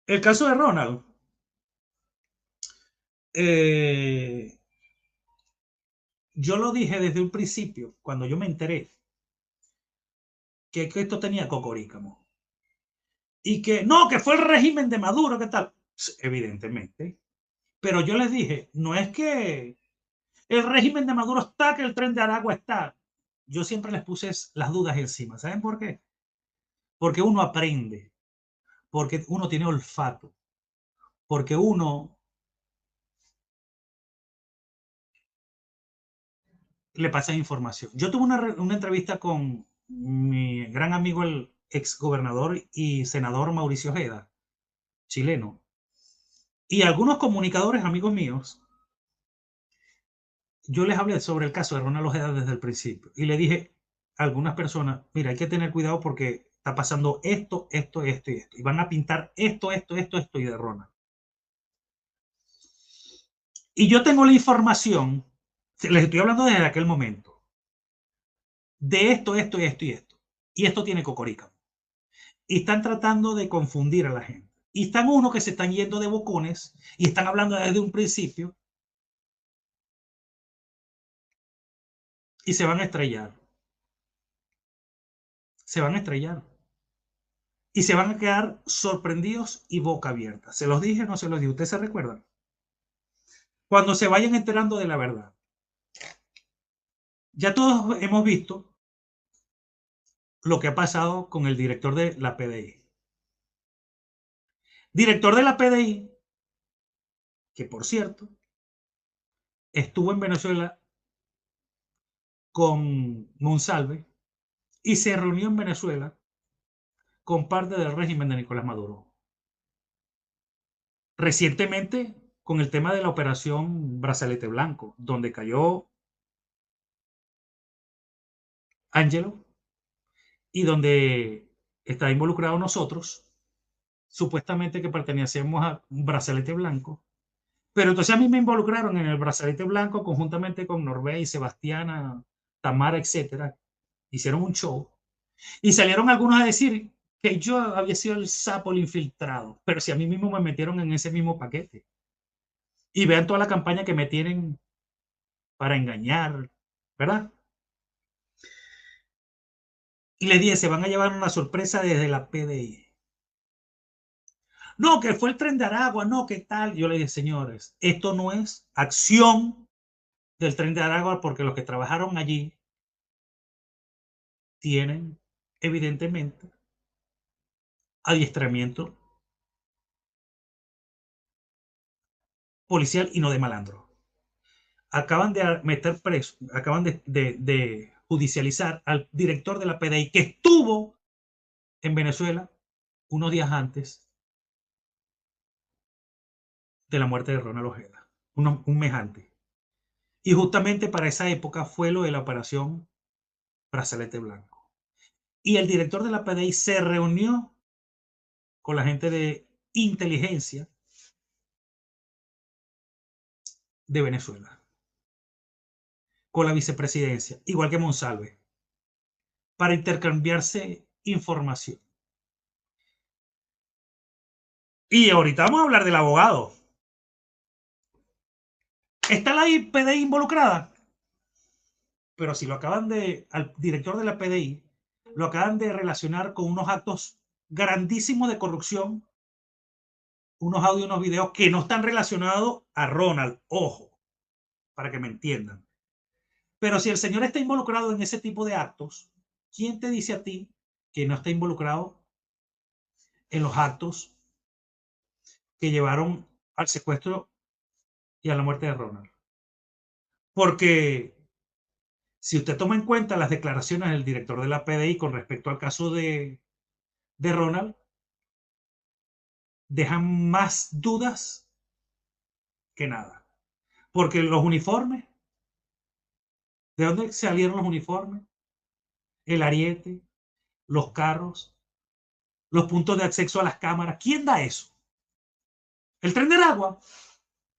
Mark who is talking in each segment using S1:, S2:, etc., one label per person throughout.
S1: El caso de Ronald, eh, yo lo dije desde un principio, cuando yo me enteré que esto tenía cocorícamo. Y que no, que fue el régimen de Maduro, ¿qué tal? Evidentemente. Pero yo les dije, no es que el régimen de Maduro está, que el tren de Aragua está. Yo siempre les puse las dudas encima. ¿Saben por qué? Porque uno aprende, porque uno tiene olfato, porque uno le pasa información. Yo tuve una entrevista con mi gran amigo, el ex gobernador y senador Mauricio Ojeda, chileno, y algunos comunicadores amigos míos. Yo les hablé sobre el caso de Ronald Ojeda desde el principio y le dije a algunas personas, mira, hay que tener cuidado porque está pasando esto, esto, esto y esto. Y van a pintar esto, esto, esto, esto y de Ronald. Y yo tengo la información, les estoy hablando desde aquel momento, de esto, esto, esto y esto. Y esto tiene cocorica. Y están tratando de confundir a la gente. Y están unos que se están yendo de bocones y están hablando desde un principio y se van a estrellar. Se van a estrellar. Y se van a quedar sorprendidos y boca abierta. ¿Se los dije o no se los dije? ¿Ustedes se recuerdan? Cuando se vayan enterando de la verdad. Ya todos hemos visto lo que ha pasado con el director de la PDI. Director de la PDI, que por cierto, estuvo en Venezuela con Monsalve y se reunió en Venezuela con parte del régimen de Nicolás Maduro. Recientemente, con el tema de la operación Brazalete Blanco, donde cayó Ángelo y donde está involucrado nosotros, supuestamente que pertenecíamos a un Brazalete Blanco. Pero entonces a mí me involucraron en el Brazalete Blanco conjuntamente con Norbey, Sebastiana, Tamara, etcétera. Hicieron un show y salieron algunos a decir que yo había sido el sapo, el infiltrado. Pero si a mí mismo me metieron en ese mismo paquete. Y vean toda la campaña que me tienen para engañar, ¿verdad? Y les dije, se van a llevar una sorpresa desde la PDI. No, que fue el tren de Aragua, no, ¿qué tal? Yo le dije, señores, esto no es acción del tren de Aragua porque los que trabajaron allí tienen, evidentemente, adiestramiento policial y no de malandro. Acaban de meter preso, acaban de judicializar al director de la PDI que estuvo en Venezuela unos días antes de la muerte de Ronald Ojeda, un mes antes. Y justamente para esa época fue lo de la operación Brazalete Blanco. Y el director de la PDI se reunió con la gente de inteligencia de Venezuela, con la vicepresidencia, igual que Monsalve, para intercambiarse información. Y ahorita vamos a hablar del abogado. ¿Está la PDI involucrada? Pero si lo acaban al director de la PDI, lo acaban de relacionar con unos actos grandísimos de corrupción, unos audios, unos videos que no están relacionados a Ronald, ojo, para que me entiendan. Pero si el señor está involucrado en ese tipo de actos, ¿quién te dice a ti que no está involucrado en los actos que llevaron al secuestro y a la muerte de Ronald? Porque si usted toma en cuenta las declaraciones del director de la PDI con respecto al caso de Ronald, dejan más dudas que nada. Porque los uniformes, ¿de dónde salieron los uniformes? El ariete, los carros, los puntos de acceso a las cámaras. ¿Quién da eso? ¿El tren de Aragua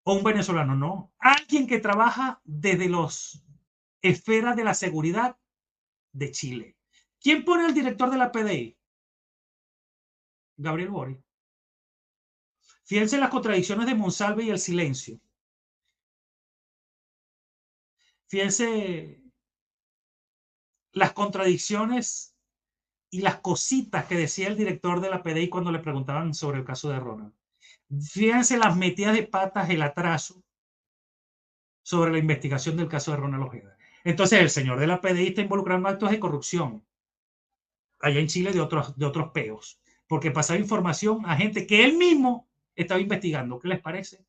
S1: o un venezolano? No. Alguien que trabaja desde los esferas de la seguridad de Chile. ¿Quién pone el director de la PDI? Gabriel Boric. Fíjense las contradicciones de Monsalve y el silencio. Fíjense las contradicciones y las cositas que decía el director de la PDI cuando le preguntaban sobre el caso de Ronald. Fíjense las metidas de patas, el atraso sobre la investigación del caso de Ronald Ojeda. Entonces, el señor de la PDI está involucrado en actos de corrupción allá en Chile de otros peos, porque pasaba información a gente que él mismo estaba investigando. ¿Qué les parece?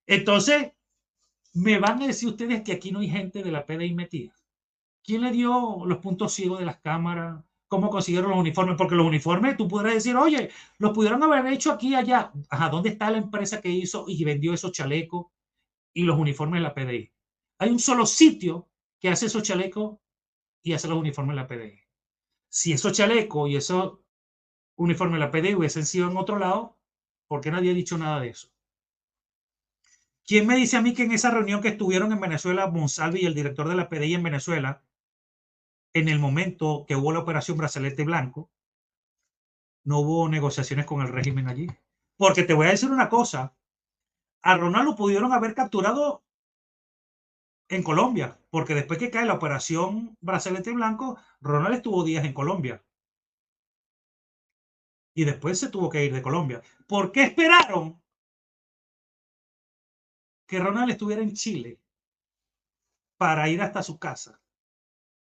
S1: Entonces, me van a decir ustedes que aquí no hay gente de la PDI metida. ¿Quién le dio los puntos ciegos de las cámaras? ¿Cómo consiguieron los uniformes? Porque los uniformes, tú podrás decir, oye, los pudieron haber hecho aquí y allá. Ajá, ¿dónde está la empresa que hizo y vendió esos chalecos y los uniformes de la PDI? Hay un solo sitio que hace esos chalecos y hace los uniformes de la PDI. Si esos chalecos y esos uniformes de la PDI hubiesen sido en otro lado, ¿por qué nadie ha dicho nada de eso? ¿Quién me dice a mí que en esa reunión que estuvieron en Venezuela, Monsalve y el director de la PDI en Venezuela, en el momento que hubo la operación Brazalete Blanco, no hubo negociaciones con el régimen allí? Porque te voy a decir una cosa, a Ronald lo pudieron haber capturado en Colombia, porque después que cae la operación Brazalete Blanco, Ronald estuvo días en Colombia y después se tuvo que ir de Colombia. ¿Por qué esperaron que Ronald estuviera en Chile para ir hasta su casa,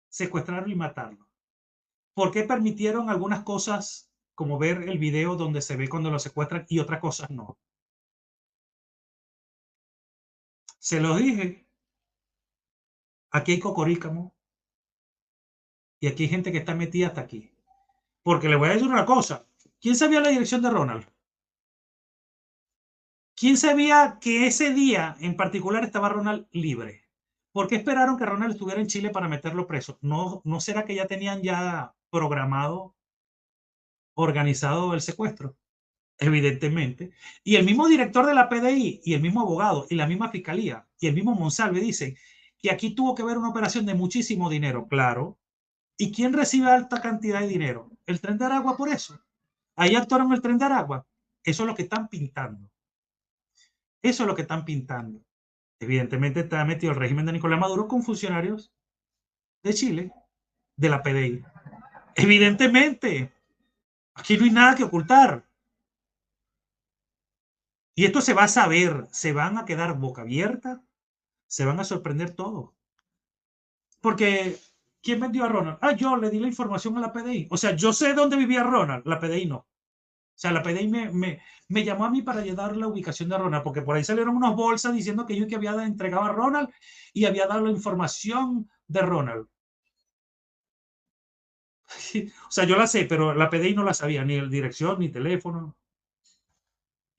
S1: secuestrarlo y matarlo? ¿Por qué permitieron algunas cosas, como ver el video donde se ve cuando lo secuestran y otras cosas no? Se los dije, aquí hay cocorícamo y aquí hay gente que está metida hasta aquí. Porque le voy a decir una cosa, ¿quién sabía la dirección de Ronald? ¿Quién sabía que ese día en particular estaba Ronald libre? ¿Por qué esperaron que Ronald estuviera en Chile para meterlo preso? ¿No será que ya tenían ya programado, organizado el secuestro? Evidentemente. Y el mismo director de la PDI y el mismo abogado y la misma fiscalía y el mismo Monsalve dicen que aquí tuvo que haber una operación de muchísimo dinero, claro. ¿Y quién recibe alta cantidad de dinero? El Tren de Aragua por eso. Ahí actuaron el Tren de Aragua. Eso es lo que están pintando. Eso es lo que están pintando. Evidentemente está metido el régimen de Nicolás Maduro con funcionarios de Chile, de la PDI. Evidentemente, aquí no hay nada que ocultar. Y esto se va a saber, se van a quedar boca abierta, se van a sorprender todos. Porque, ¿quién vendió a Ronald? Ah, yo le di la información a la PDI. O sea, yo sé dónde vivía Ronald, la PDI no. O sea, la PDI me llamó a mí para llevar la ubicación de Ronald, porque por ahí salieron unas bolsas diciendo que yo que había entregado a Ronald y había dado la información de Ronald. O sea, yo la sé, pero la PDI no la sabía, ni el dirección, ni teléfono.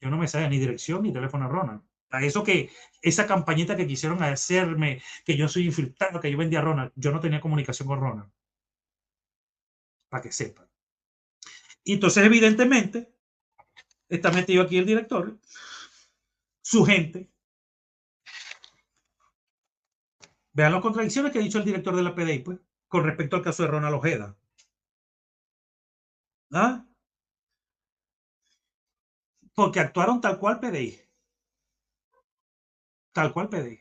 S1: Yo no me sabía ni dirección ni teléfono de Ronald. A eso que, esa campañita que quisieron hacerme, que yo soy infiltrado, que yo vendía a Ronald, yo no tenía comunicación con Ronald, para que sepan. Y entonces, evidentemente, está metido aquí el director, su gente. Vean las contradicciones que ha dicho el director de la PDI, pues, con respecto al caso de Ronald Ojeda. ¿Ah? Porque actuaron tal cual PDI. Tal cual PDI.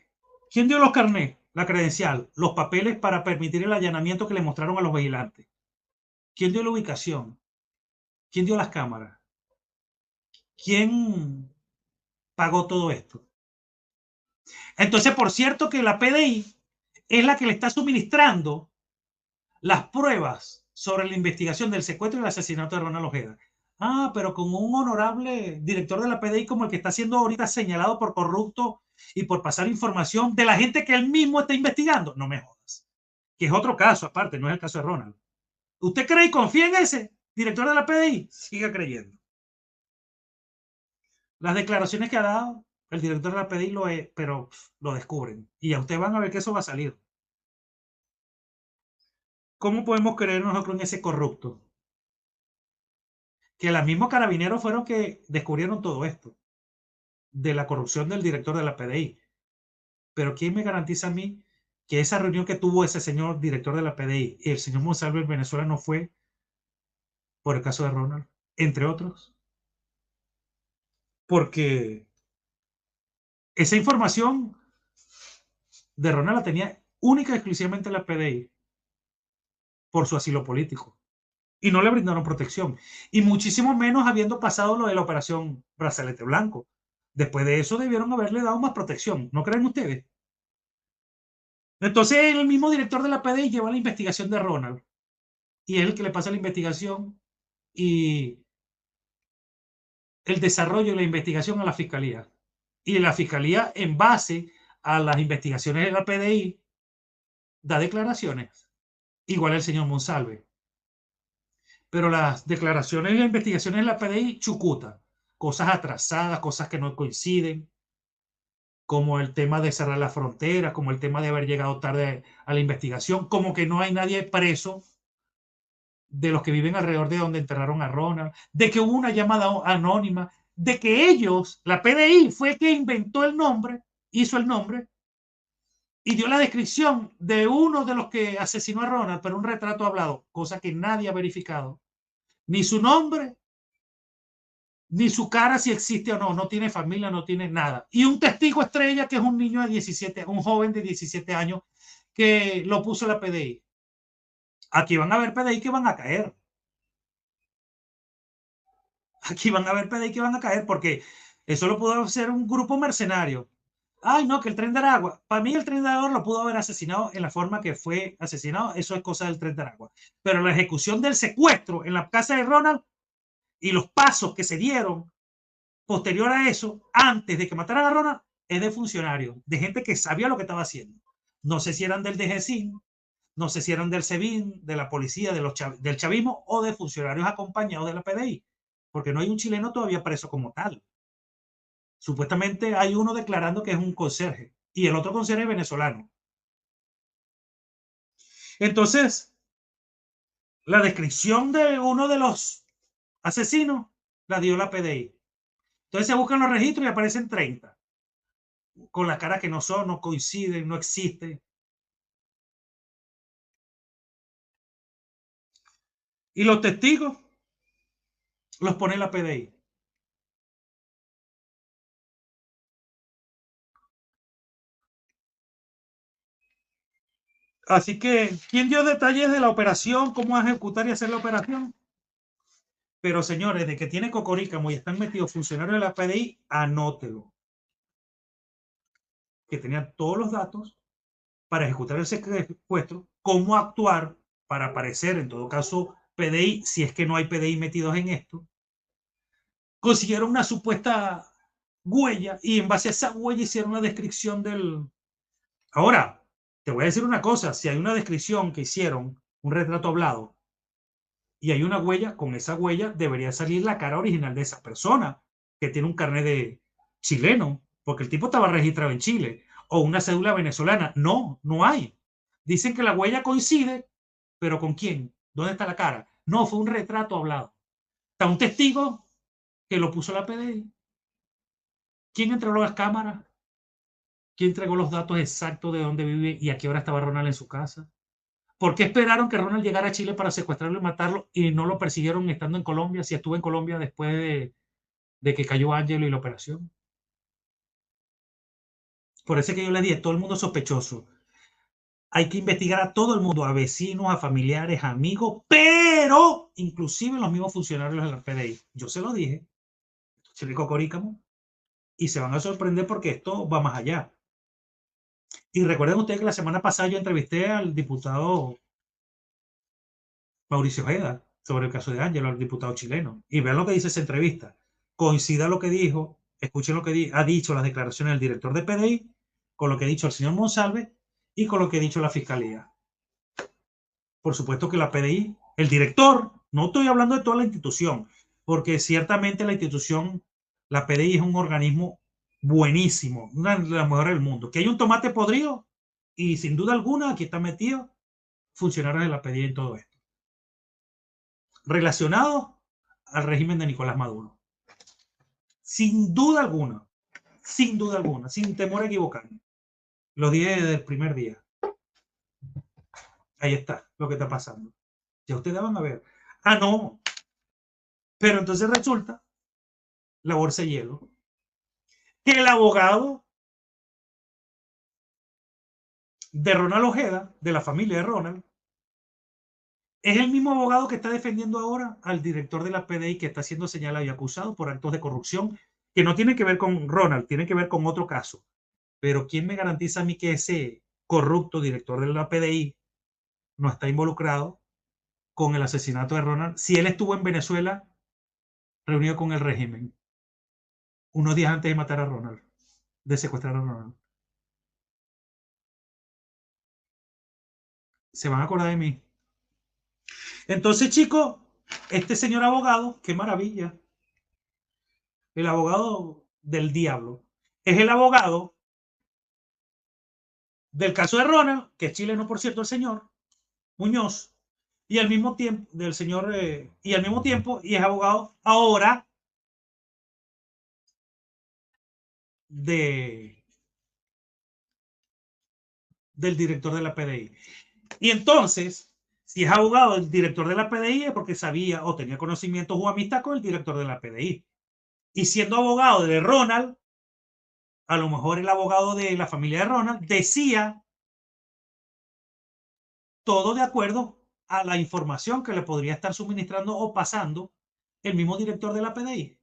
S1: ¿Quién dio los carnets? La credencial, los papeles para permitir el allanamiento que le mostraron a los vigilantes. ¿Quién dio la ubicación? ¿Quién dio las cámaras? ¿Quién pagó todo esto? Entonces, por cierto que la PDI es la que le está suministrando las pruebas sobre la investigación del secuestro y el asesinato de Ronald Ojeda. Ah, pero con un honorable director de la PDI como el que está siendo ahorita señalado por corrupto y por pasar información de la gente que él mismo está investigando. No me jodas. Que es otro caso aparte, no es el caso de Ronald. ¿Usted cree y confía en ese director de la PDI? Siga creyendo. Las declaraciones que ha dado el director de la PDI lo es, pero lo descubren. Y a ustedes van a ver que eso va a salir. ¿Cómo podemos creer nosotros en ese corrupto? Que los mismos carabineros fueron que descubrieron todo esto, de la corrupción del director de la PDI. Pero ¿quién me garantiza a mí que esa reunión que tuvo ese señor director de la PDI y el señor Monsalve en Venezuela no fue por el caso de Ronald, entre otros? porque esa información de Ronald la tenía única y exclusivamente la PDI por su asilo político y no le brindaron protección. Y muchísimo menos habiendo pasado lo de la operación Brazalete Blanco. Después de eso debieron haberle dado más protección, ¿no creen ustedes? Entonces el mismo director de la PDI lleva la investigación de Ronald y es el que le pasa la investigación y el desarrollo de la investigación a la fiscalía. Y la fiscalía, en base a las investigaciones de la PDI, da declaraciones, igual el señor Monsalve. Pero las declaraciones y las investigaciones de la PDI, chucuta, cosas atrasadas, cosas que no coinciden, como el tema de cerrar la frontera, como el tema de haber llegado tarde a la investigación, como que no hay nadie preso de los que viven alrededor de donde enterraron a Ronald, de que hubo una llamada anónima, de que ellos, la PDI, fue que inventó el nombre, hizo el nombre y dio la descripción de uno de los que asesinó a Ronald, pero un retrato hablado, cosa que nadie ha verificado, ni su nombre, ni su cara si existe o no, no tiene familia, no tiene nada. Y un testigo estrella que es un niño de 17, un joven de 17 años que lo puso la PDI. Aquí van a ver PDI que van a caer. Aquí van a ver PDI que van a caer porque eso lo pudo hacer un grupo mercenario. Ay, no, que el tren de Aragua. Para mí el tren de Aragua lo pudo haber asesinado en la forma que fue asesinado. Eso es cosa del tren de Aragua. Pero la ejecución del secuestro en la casa de Ronald y los pasos que se dieron posterior a eso, antes de que mataran a Ronald, es de funcionarios, de gente que sabía lo que estaba haciendo. No sé si eran del DGCIN, no sé si eran del SEBIN, de la policía, del chavismo o de funcionarios acompañados de la PDI, porque no hay un chileno todavía preso como tal. Supuestamente hay uno declarando que es un conserje y el otro conserje es venezolano. Entonces, la descripción de uno de los asesinos la dio la PDI. Entonces se buscan los registros y aparecen 30, con la cara que no son, no coinciden, no existen. Y los testigos los pone la PDI. Así que, ¿quién dio detalles de la operación? ¿Cómo ejecutar y hacer la operación? Pero señores, de que tiene Cocorícamo y están metidos funcionarios de la PDI, anótelo. Que tenían todos los datos para ejecutar el secuestro, cómo actuar para aparecer, en todo caso, PDI, si es que no hay PDI metidos en esto. Consiguieron una supuesta huella y en base a esa huella hicieron la descripción del... Ahora, te voy a decir una cosa, si hay una descripción que hicieron, un retrato hablado, y hay una huella, con esa huella debería salir la cara original de esa persona, que tiene un carnet de chileno, porque el tipo estaba registrado en Chile, o una cédula venezolana. No, no hay. Dicen que la huella coincide, pero ¿con quién? ¿Dónde está la cara? No, fue un retrato hablado. Está un testigo que lo puso la PDI. ¿Quién entregó las cámaras? ¿Quién entregó los datos exactos de dónde vive y a qué hora estaba Ronald en su casa? ¿Por qué esperaron que Ronald llegara a Chile para secuestrarlo y matarlo y no lo persiguieron estando en Colombia, si estuvo en Colombia después de que cayó Ángelo y la operación? Por eso es que yo les dije, todo el mundo es sospechoso. Hay que investigar a todo el mundo, a vecinos, a familiares, a amigos, pero inclusive los mismos funcionarios de la PDI. Yo se lo dije, se lo dijo Corícamo, y se van a sorprender porque esto va más allá. Y recuerden ustedes que la semana pasada yo entrevisté al diputado Mauricio Ojeda sobre el caso de Ángelo, al diputado chileno. Y vean lo que dice esa entrevista. Coincida lo que dijo, escuchen lo que ha dicho las declaraciones del director de PDI, con lo que ha dicho el señor Monsalve y con lo que ha dicho la fiscalía. Por supuesto que la PDI, el director, no estoy hablando de toda la institución, porque ciertamente la institución, la PDI es un organismo buenísimo, una de las mejores del mundo. Que hay un tomate podrido y sin duda alguna aquí está metido funcionarios de la PDI en todo esto, relacionados al régimen de Nicolás Maduro. Sin duda alguna, sin temor a equivocarme. Lo dije desde el primer día. Ahí está lo que está pasando. Ya ustedes van a ver. Ah, no. Pero entonces resulta la bolsa de hielo. el abogado de Ronald Ojeda, de la familia de Ronald, es el mismo abogado que está defendiendo ahora al director de la PDI, que está siendo señalado y acusado por actos de corrupción que no tienen que ver con Ronald, tienen que ver con otro caso. Pero ¿quién me garantiza a mí que ese corrupto director de la PDI no está involucrado con el asesinato de Ronald si él estuvo en Venezuela reunido con el régimen unos días antes de matar a Ronald, de secuestrar a Ronald? Se van a acordar de mí. Entonces, chicos, este señor abogado, qué maravilla, el abogado del diablo, es el abogado del caso de Ronald, que es chileno, por cierto, el señor Muñoz, y al mismo tiempo, del señor, y al mismo tiempo, y es abogado ahora de, del director de la PDI. Y entonces, si es abogado del director de la PDI, es porque sabía o tenía conocimientos o amistad con el director de la PDI. Y siendo abogado de Ronald, a lo mejor el abogado de la familia de Ronald decía todo de acuerdo a la información que le podría estar suministrando o pasando el mismo director de la PDI.